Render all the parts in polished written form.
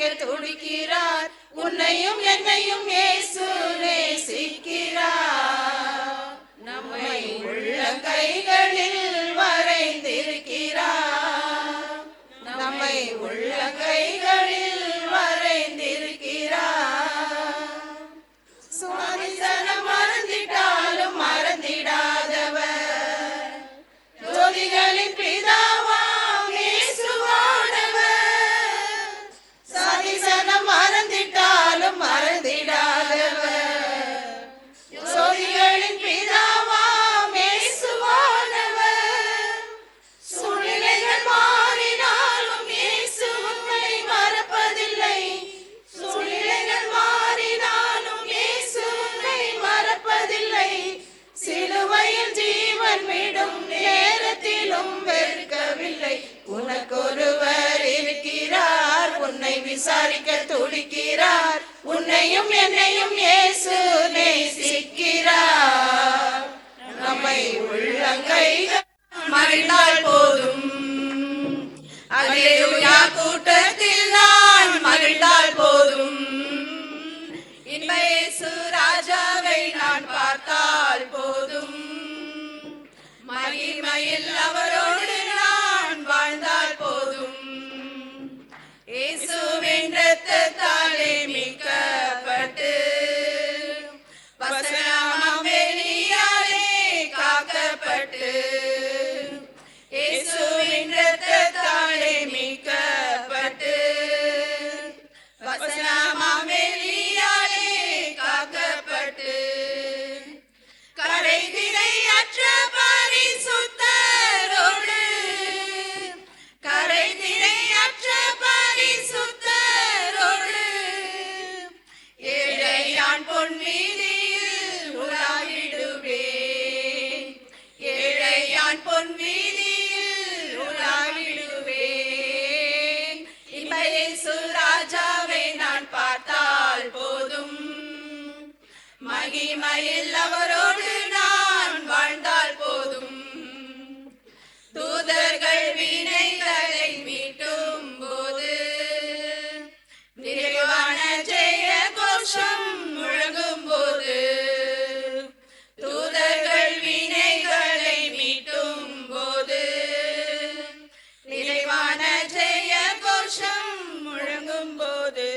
விசாரிக்க துடிக்கிறார். உன்னையும் என்னையும் இயேசு நேசிக்கிறார். நம்மை உள்ளங்கைகளில் வரைந்திருக்கிறார். நம்மை உள்ளங்கைகளில் வரைந்திருக்கிறார். சுவாமிசனம் மறந்திட்டாலும் மறந்திடாதவர், ஜோதிகளின் பிதாவாம் இயேசுவானவர். சாதிசனம் மறந்திட்டாலும் மறந்திடாதவர், ஜோதிகளின் பிதாவாம் இயேசுவானவர். சூழ்நிலைகள் மாறினாலும் இயேசு உன்னை மறப்பதில்லை. சூழ்நிலைகள் மாறினாலும் இயேசு உன்னை மறப்பதில்லை. சிலுவையில் ஜீவன் விடும் நேரத்திலும் வெறுக்கவில்லை. உனக்கொருவர் இருக்கிறார், உன்னை விசாரிக்க துடிக்கிறார். உன்னையும் என்னையும் இயேசு நேசிக்கிறார். நம்மை உள்ளங்கைகள் மகிழ்ந்தால் போதும். அல்லேலூயா கூட்டத்தில் நான் மகிழ்ந்தால் போதும். இன்ப இயேசு ராஜாவை நான் பார்த்தால் போதும். மகிமையில் அவரோடு நான் வாழ்ந்தால் போதும். இயேசுவின் இரத்தத்தாலே மீட்கப்பட்டு பரசுராம வேலியாலே காக்கப்பட்டு, இயேசுவின் இரத்தத்தாலே மீட்கப்பட்டு பரசுராம வேலியாலே காக்கப்பட்டு, கரைதிரையற்ற பரிசுத்தரோடு, கரைதிரையற்ற பரிசுத்தரோடு ஏழையான் பொன்வீதியில் உலாவிடுவேன். ஏழையான் பொன்வீதியில் உலாவிடுவேன். இன்ப இயேசு ராஜாவை நான் பார்த்தால் போதும். மகிமையில் அவரோடு நான் வாழ்ந்தால் போதும். தூதர்கள் வீணைகளை மீட்டும் போது, நிறைவான ஜெய கோஷம் முழங்கும் போது, தூதர்கள் வீணைகளை மீட்டும் போது, நிறைவான ஜெய கோஷம் முழங்கும் போது,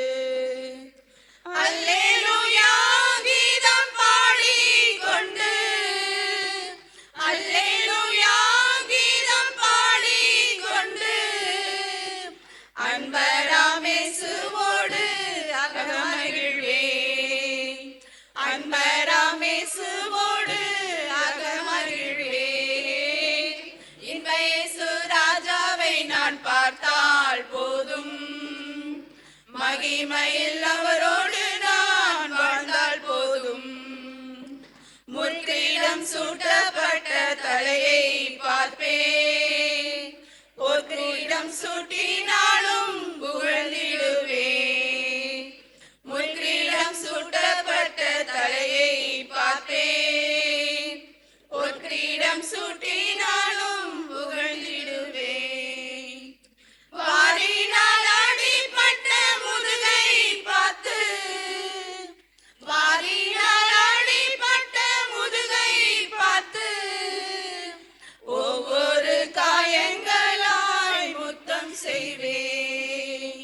அல்லேலூயா கீதம் பாடிக்கொண்டு, அல்லேலூயா கீதம் பாடிக்கொண்டு, அன்பராம் இயேசுவோடு அகமகிழ்வேன். அன்பராம் இயேசுவோடு அகமகிழ்வேன். இன்ப இயேசு ராஜாவை நான் பார்த்தால் போதும். மகிமையில் அவரோடு நான் வாழ்ந்தால் போதும். முற்றிடம் சூட்டப்பட்ட தலையை பார்ப்பேன். பொற்கிரீடம் சூட்டினாலும் புகழ்ந்திடுவேன். முற்றிடம் சூட்டப்பட்ட தலையை பார்ப்பேன். பொற்கிரீடம் சூட்டினாலும் புகழ்ந்திடுவேன். வாரினால் அடிபட்ட முதுகை பார்த்து, வாரினால் அடிபட்ட முதுகை பார்த்து, ஒவ்வொரு காயங்களாய் முத்தம் செய்வேன்.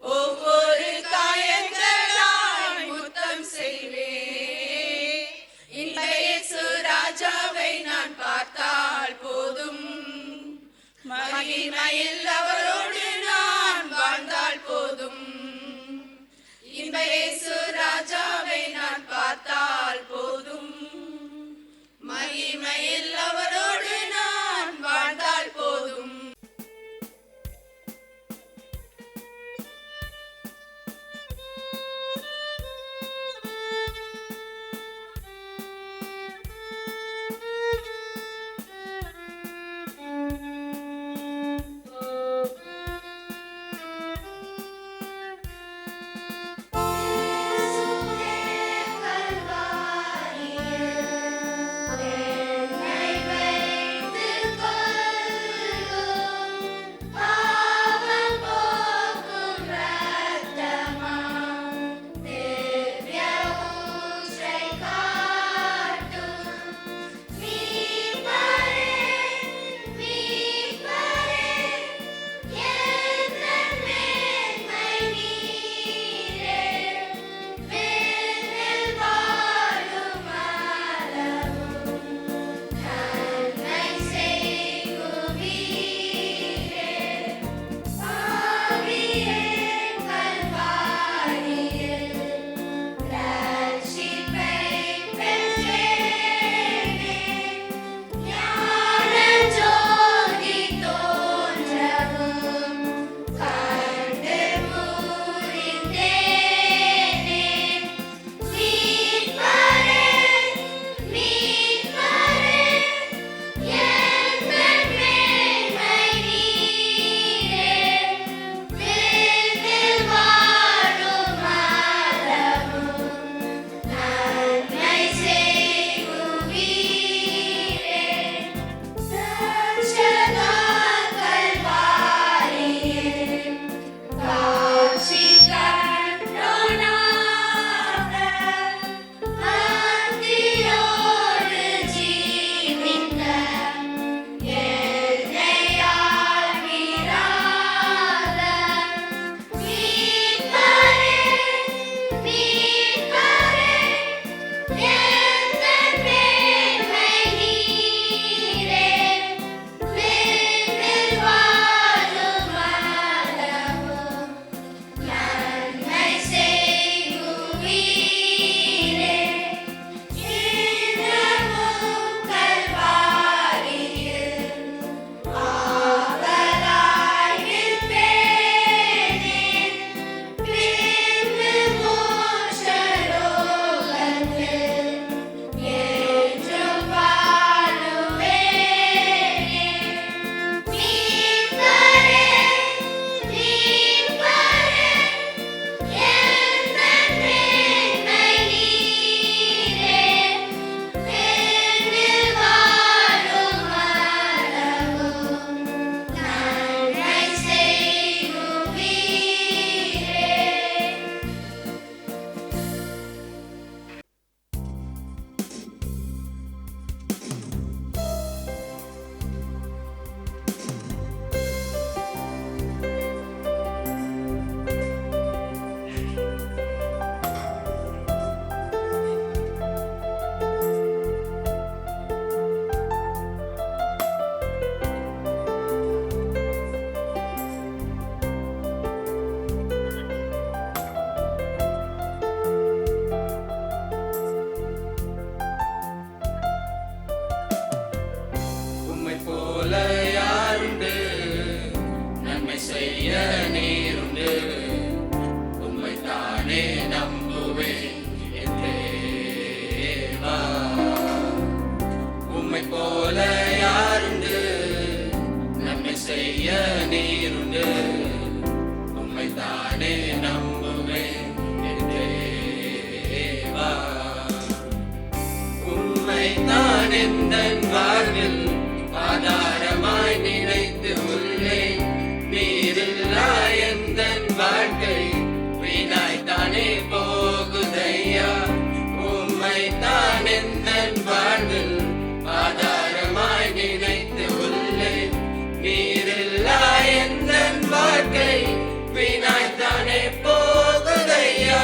ஒவ்வொரு காயங்களாய் முத்தம் செய்வேன். இன்ப இயேசு ராஜாவை நான் பார்த்தால் போதும். மகிமையில் அவரோடு நான் வாழ்ந்தால் போதும். இன்ப இயேசு ராஜாவை நான் பார்த்தால் போதும். மகிமையில் அவரோடு நான் வாழ்ந்தால் போதும். கல்வாரியில் எந்தன் வாழ்வில் ஆதாரமாய் நினைத்து உள்ளேன். நீரில்லா எந்தன் வாழ்க்கை வீணாய்த்தானே போகுதையா. உம்மைத்தான் எந்தன் வாழ்வில் ஆதாரமாய் நினைத்து உள்ளேன். நீரில்லா எந்தன் வாழ்க்கை வீணாய்த்தானே போகுதையா.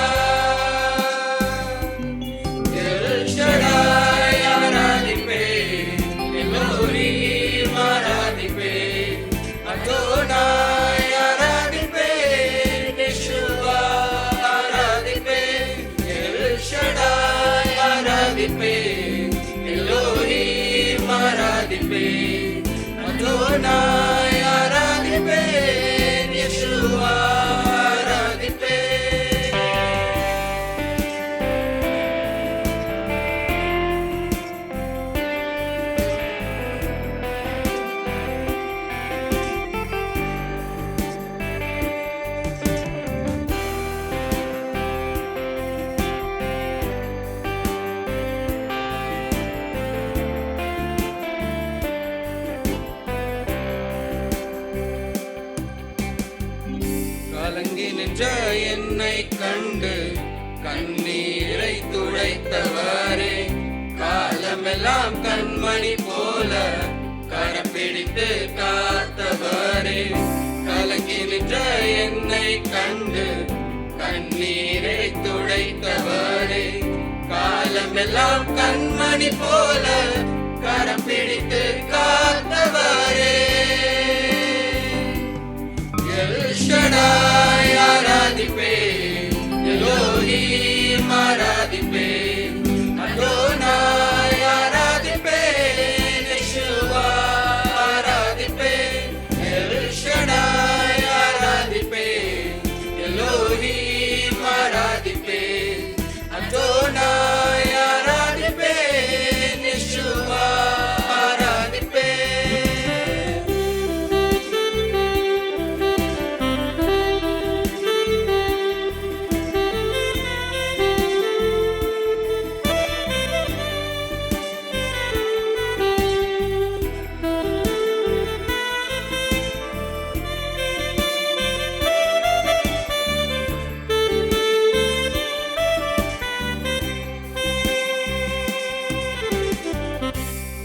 எல் ஷடாய் ஆராதிப்பேன், எல்லோரையும் ஆராதிப்பேன். அடோனாய் ஆராதிப்பேன், யெஷுவா ஆராதிப்பேன். எல் ஷடாய் ஆராதிப்பேன், எல்லோரையும் ஆராதிப்பேன். அடோனாய் ஆராதிப்பேன், யெஷுவா ஆராதிப்பேன். கலங்கி நின்ற என்னை கண்டு கண்ணீரை துடைத்தவரே, காலமெல்லாம் கண்மணி போல கரப்பிடித்து காத்தவரே. கலங்கி நின்ற என்னை கண்டு கண்ணீரை துடைத்தவரே, காலமெல்லாம் கண்மணி போல கரப்பிடித்து காத்தவரே. எல் ஷடாய் ஆராதிப்பேன், எலோஹிம் ஆராதிப்பேன். அடோனாய் ஆராதிப்பேன், யெஷுவா ஆராதிப்பேன். எல் ஷடாய் ஆராதிப்பேன், எலோஹிம் ஆராதிப்பேன். அடோனாய் ஆராதிப்பேன், யெஷுவா ஆராதிப்பேன்.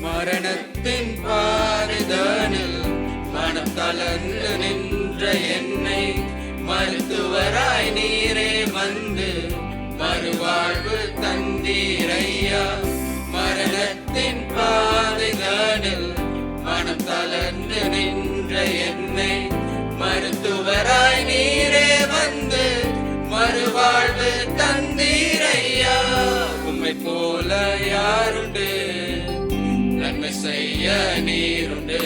மரணத்தின் பாரிதனில் மனம் தளர்ந்து நின்ற என்னை மருத்துவராய் நீரே வந்து மறுவாழ்வு தந்தீரையா. மரணத்தின் பாரிதனில் மனம் தளர்ந்து நின்ற என்னை மருத்துவராய் நீரே வந்து மறுவாழ்வு தந்தீரையா. உம்மை போல யாருண்டு நன்மை செய்ய நீருண்டு.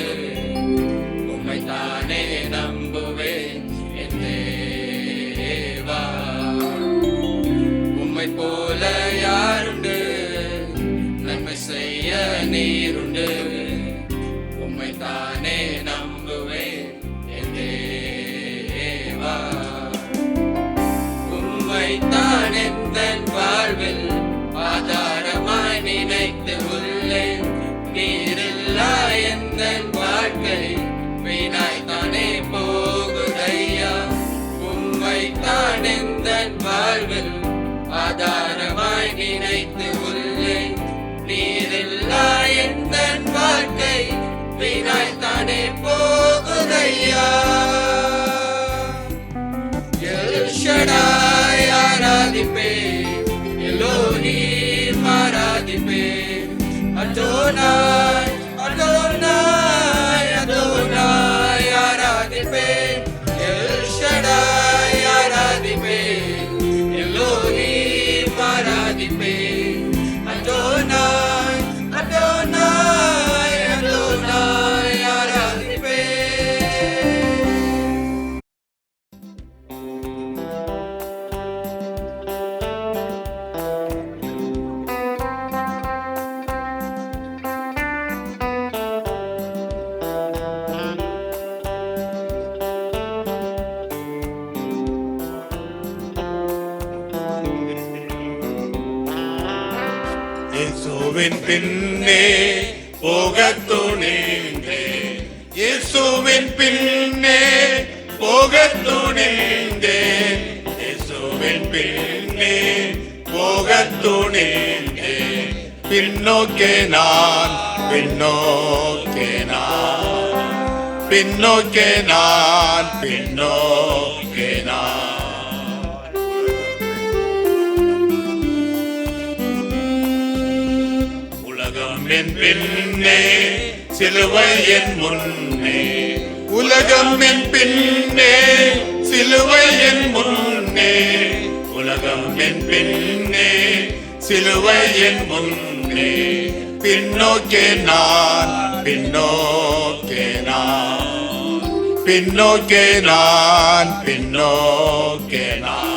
உம்மைத்தானே நம்புவேன் என் தேவா. உம்மை போல யாருண்டு நன்மை செய்ய நீருண்டு. உம்மைத்தானே நம்புவேன் என் தேவா. உம்மைத்தான் எந்தன் வாழ்வில் ஆதாரமாய் நினைத்து உள்ளேன். நீரில்லா எந்தன் வாழ்க்கை வீணாய்த்தானே போகுதையா. உம்மைத்தான் எந்தன் வாழ்வில் ஆதாரமாய் நினைத்து உள்ளேன். நீரில்லா எந்தன் வாழ்க்கை வீணாய்த்தானே போகுதையா. எல் ஷடாய் ஆராதிப்பேன், எலோஹிம் ஆராதிப்பேன். அடோனாய் அடோனாய் அடோனாய் ஆராதிப்பேன். எல் ஷடாய் ஆராதிப்பேன், எலோஹிம் ஆராதிப்பேன். அடோனாய் அடோனாய் அடோனாய் ஆராதிப்பேன். இயேசுவின் பின்னே போகத் துணிந்தேன், இயேசுவின் பின்னே போகத் துணிந்தேன், இயேசுவின் பின்னே போகத் துணிந்தேன். பின்னோக்கே நான், பின்னோக்கே நான், பின்னோக்கே நான், பின்னோக்கே நான். உலகம் என் பின்னே, சிலுவை என் முன்னே, உலகம் என் பின்னே, சிலுவை என் முன்னே, உலகம் என் பின்னே, சிலுவை என் முன்னே. பின்னோக்கே நான், பின்னோக்கே நான், பின்னோக்கே நான், பின்னோக்கே நான்.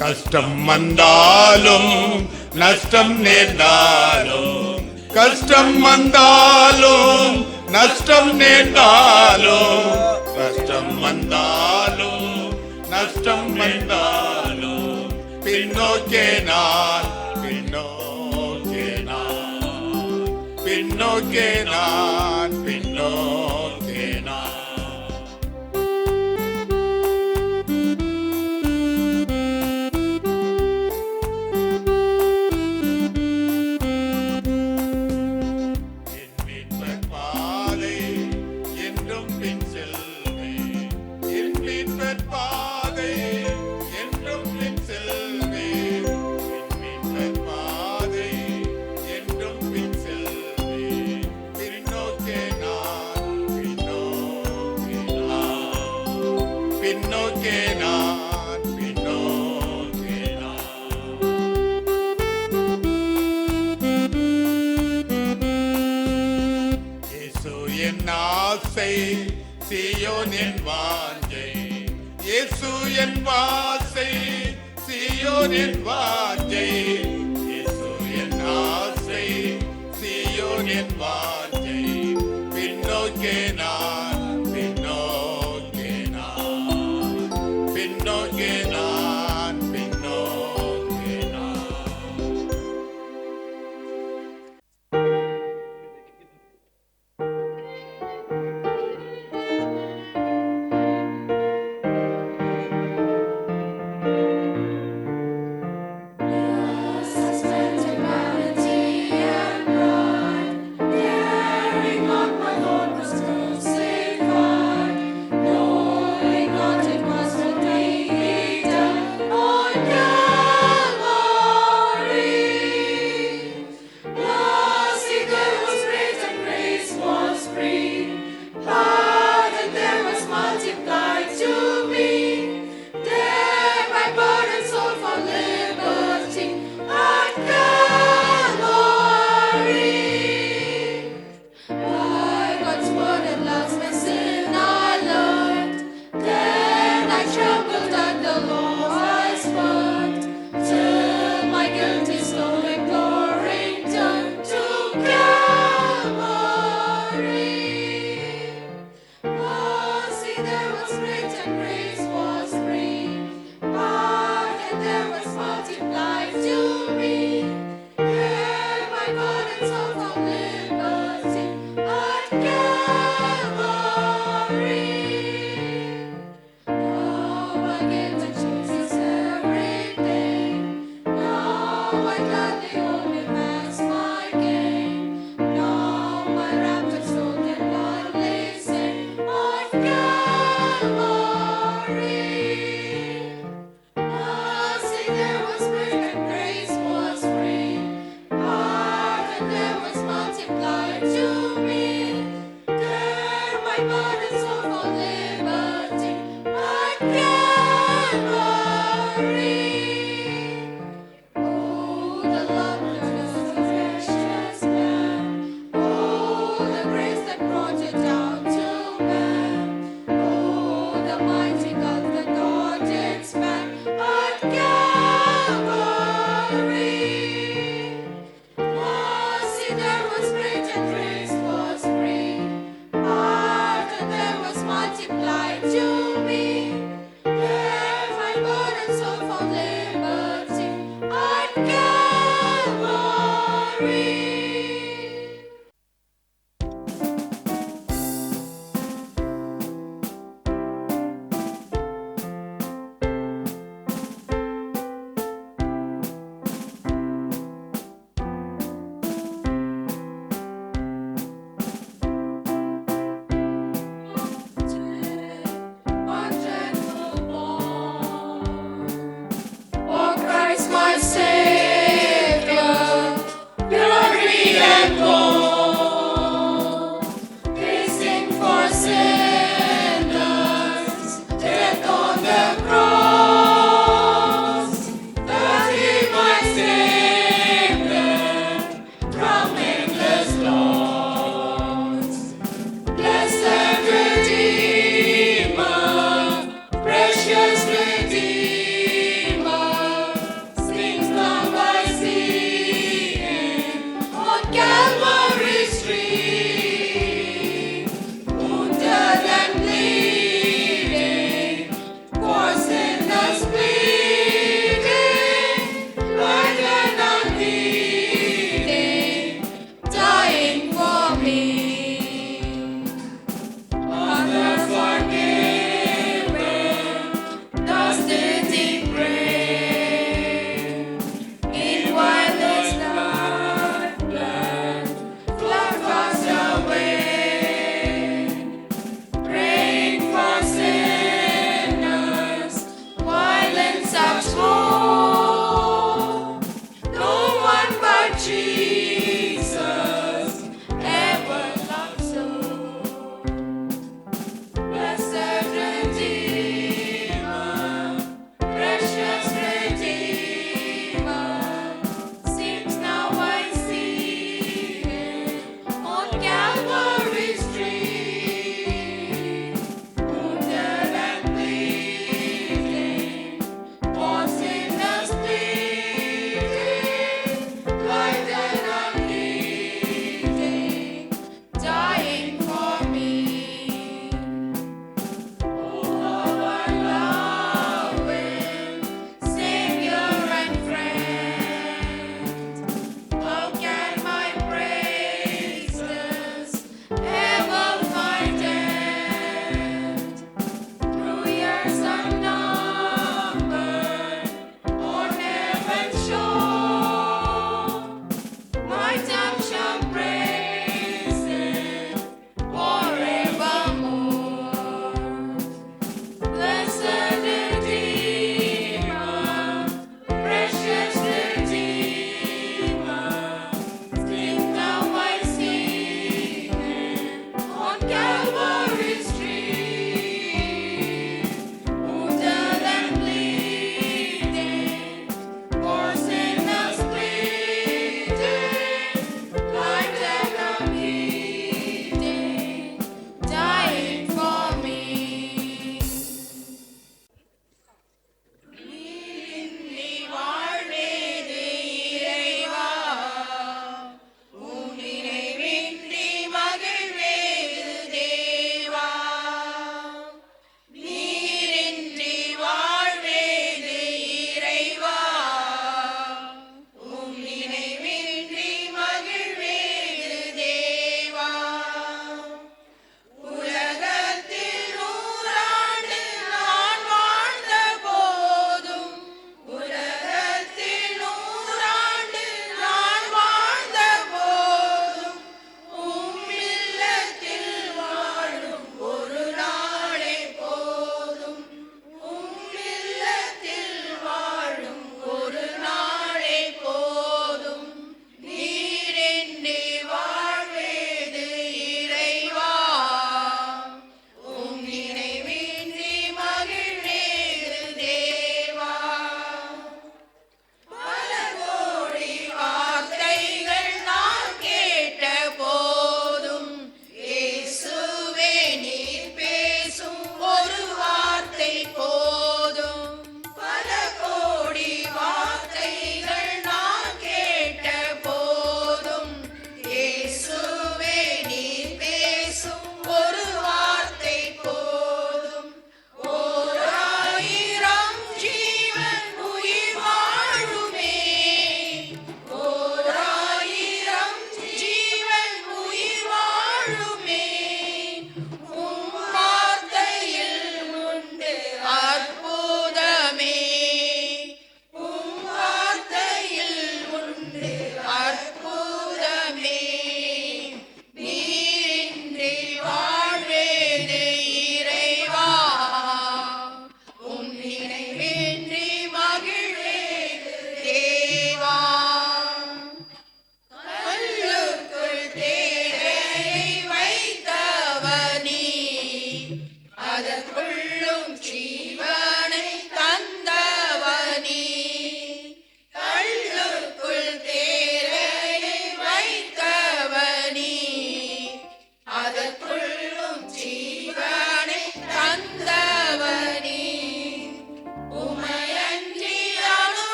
கஷ்டம் வந்தாலும் நஷ்டம் நேர்ந்தாலும், கஷ்டம் வந்தாலும் நஷ்டம் நேர்ந்தாலும், கஷ்டம் வந்தாலும் நஷ்டம் வந்தாலும், பின்னோக்கே நான், பின்னோக்கே நான், பின்னோக்கே நான், பின்னோக்கே நான். பின்னோக்கே நான், பின்னோக்கே நான். இயேசு என் ஆசை, சீயோன் என் வாஞ்சை, இயேசு என் வாசை, சீயோன் என் வாஞ்சை, இயேசு என் ஆசை, சீயோன் என் வாஞ்சை. பின்னோக்கே நான், பின்னோக்கே நான், பின்னோக்கே நான், பின்னோக்கே நான். Suspended gravity and broad.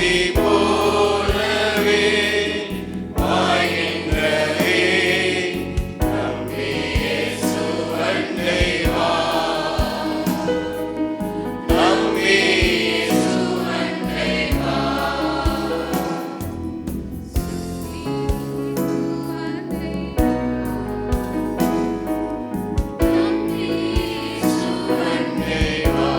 ஆதி போலவே வாழ்கின்றவே நம்பி இயேசு அண்டை வா நம்பி இயேசு அண்டை வா அண்டை வா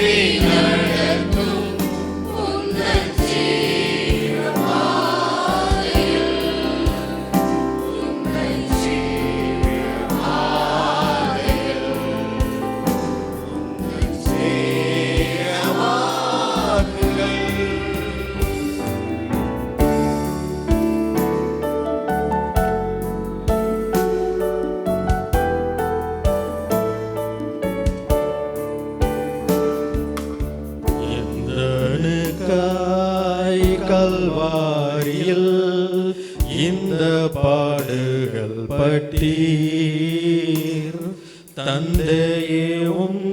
வழி நடத்தும் உந்தன் சீரபாதையில் உந்தன் சீரபாதையில் உந்தன் சீரவாக்குகள் எந்தனுக்காய் கல்வாரியில் இந்த பாடுகள் பட்டீர் தந்தையும்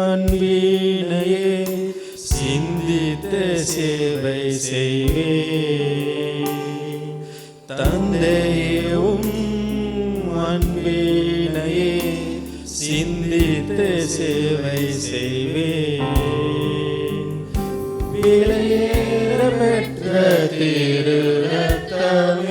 அன்பினையே சிந்தித்த சேவை செய்வே தந்தையும் அன்பினையே சிந்தித்த சேவை செய்வே விலையேற பெற்ற திரு ரத்தமே